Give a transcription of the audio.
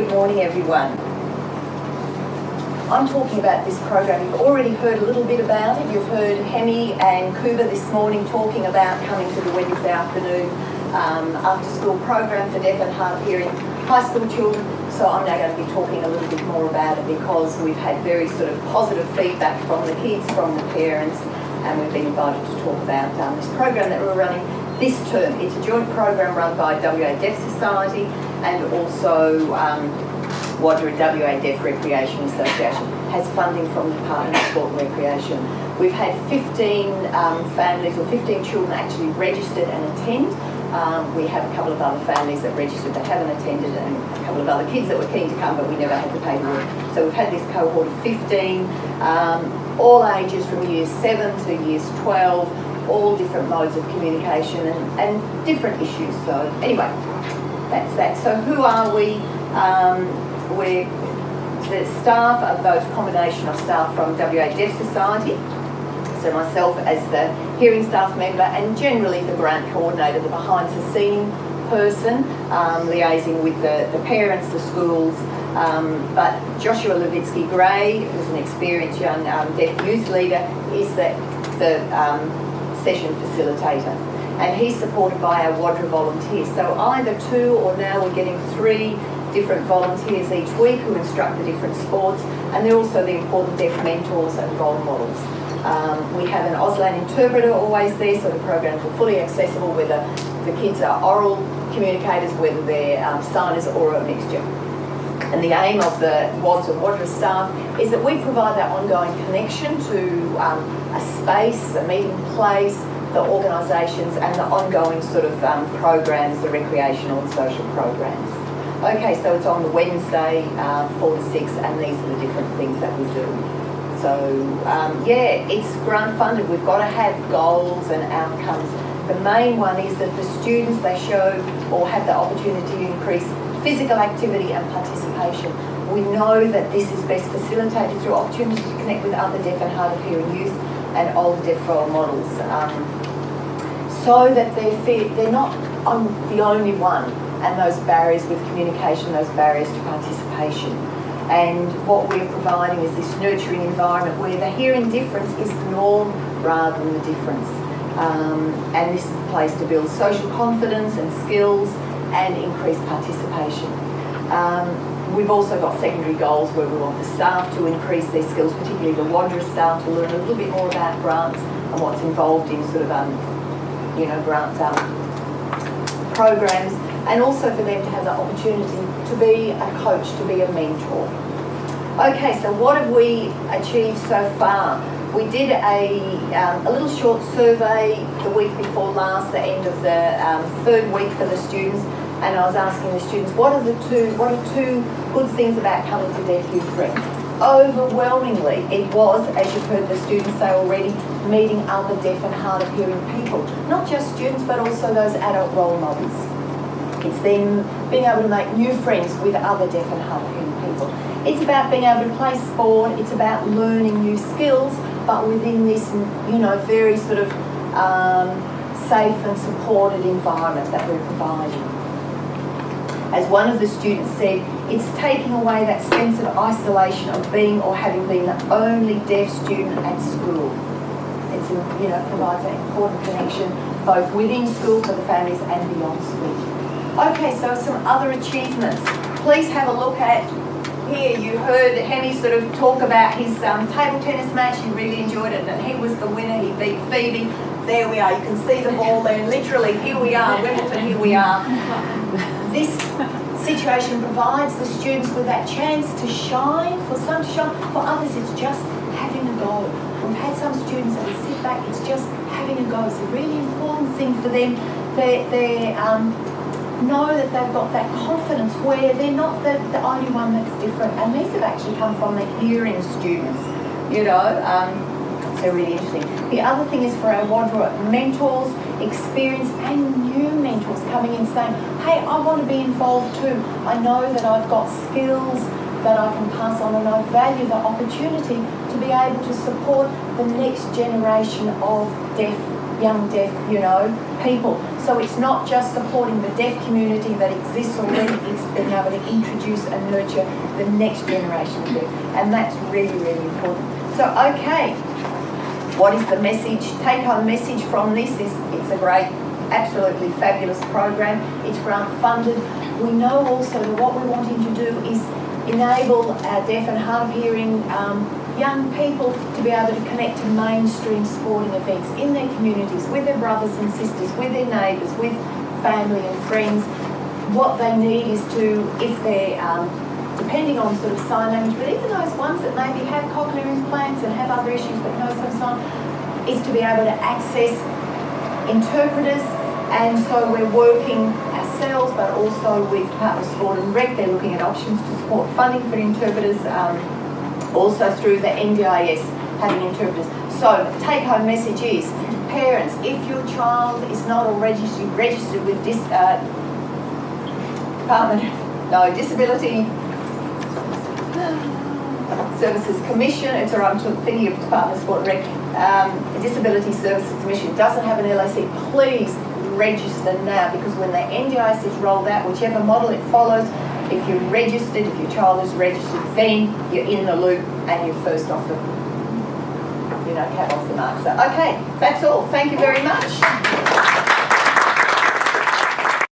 Good morning, everyone. I'm talking about this program. You've already heard a little bit about it. You've heard Hemi and Kuba this morning talking about coming to the Wednesday afternoon after-school program for deaf and hard of hearing high school children. So I'm now going to be talking a little bit more about it because we've had very sort of positive feedback from the kids, from the parents, and we've been invited to talk about this program that we're running this term. It's a joint program run by WA Deaf Society and also WADS and WA Deaf Recreation Association has funding from the Department of Sport and Recreation. We've had 15 families or 15 children actually registered and attend. We have a couple of other families that registered that haven't attended and a couple of other kids that were keen to come but we never had the paperwork. So we've had this cohort of 15, all ages from years 7 to years 12, all different modes of communication and different issues. So anyway, that's that. So who are we? We're the staff are both a combination of staff from WA Deaf Society, so myself as the hearing staff member and generally the grant coordinator, the behind-the-scene person, liaising with the parents, the schools, but Joshua Levitsky-Gray, who's an experienced young deaf youth leader, is the session facilitator. And he's supported by our WADRA volunteers. So either 2 or now we're getting 3 different volunteers each week who instruct the different sports, and they're also the important deaf mentors and role models. We have an Auslan interpreter always there, so the programs are fully accessible whether the kids are oral communicators, whether they're signers or a mixture. And the aim of the WADS and WADRA staff is that we provide that ongoing connection to a space, a meeting place, the organisations and the ongoing sort of programs, the recreational and social programs. Okay, so it's on the Wednesday, 4 to 6, and these are the different things that we do. So, yeah, it's grant funded. We've got to have goals and outcomes. The main one is that the students, they show or have the opportunity to increase physical activity and participation. We know that this is best facilitated through opportunity to connect with other deaf and hard of hearing youth and older deaf role models, so that they're not the only one, and those barriers with communication, those barriers to participation. And what we're providing is this nurturing environment where the hearing difference is the norm rather than the difference. And this is the place to build social confidence and skills and increase participation. We've also got secondary goals where we want the staff to increase their skills, particularly the WADRA staff, to learn a little bit more about grants and what's involved in sort of, grant programs, and also for them to have the opportunity to be a coach, to be a mentor. Okay, so what have we achieved so far? We did a little short survey the week before last, the end of the 3rd week for the students, and I was asking the students, what are two good things about coming to Deaf Youth Rec? Overwhelmingly, it was, as you've heard the students say already, meeting other deaf and hard of hearing people. Not just students, but also those adult role models. It's them being able to make new friends with other deaf and hard of hearing people. It's about being able to play sport, it's about learning new skills, but within this, very sort of safe and supported environment that we're providing. As one of the students said, it's taking away that sense of isolation of being or having been the only deaf student at school. It's, provides that important connection both within school for the families and beyond school. Okay, so some other achievements. Please have a look at here. You heard Hemi sort of talk about his table tennis match. He really enjoyed it and he was the winner. He beat Phoebe. There we are. You can see the ball there. Literally, here we are. Wimbledon, here we are. This situation provides the students with that chance to shine, for some to shine, for others it's just having a go. We've had some students that sit back, it's just having a go. It's a really important thing for them. They know that they've got that confidence where they're not the only one that's different. And these have actually come from the hearing students, so really interesting. The other thing is for our WADRA mentors, experienced and new mentors coming in saying, hey, I want to be involved too. I know that I've got skills that I can pass on and I value the opportunity to be able to support the next generation of deaf young deaf, people. So it's not just supporting the deaf community that exists already, it's being able to introduce and nurture the next generation of deaf. And that's really, really important. So, okay, what is the message? Take-home message from this is it's a great, absolutely fabulous program. It's grant funded. We know also that what we're wanting to do is enable our deaf and hard of hearing young people to be able to connect to mainstream sporting events in their communities, with their brothers and sisters, with their neighbours, with family and friends. What they need is to, if they're depending on sort of sign language, but even those ones that maybe have cochlear implants and have other issues but know some sign, is to be able to access interpreters. And so we're working ourselves, but also with Department of Sport and Rec. They're looking at options to support funding for interpreters, also through the NDIS having interpreters. So the take-home message is, parents, if your child is not already registered with Disability Services Commission, it's around thinking of Department of Sport and Rec, Disability Services Commission doesn't have an LAC, please register now, because when the NDIS is rolled out, whichever model it follows, if you're registered, if your child is registered, then you're in the loop and you're first off the, cap off the mark. So, okay, that's all. Thank you very much.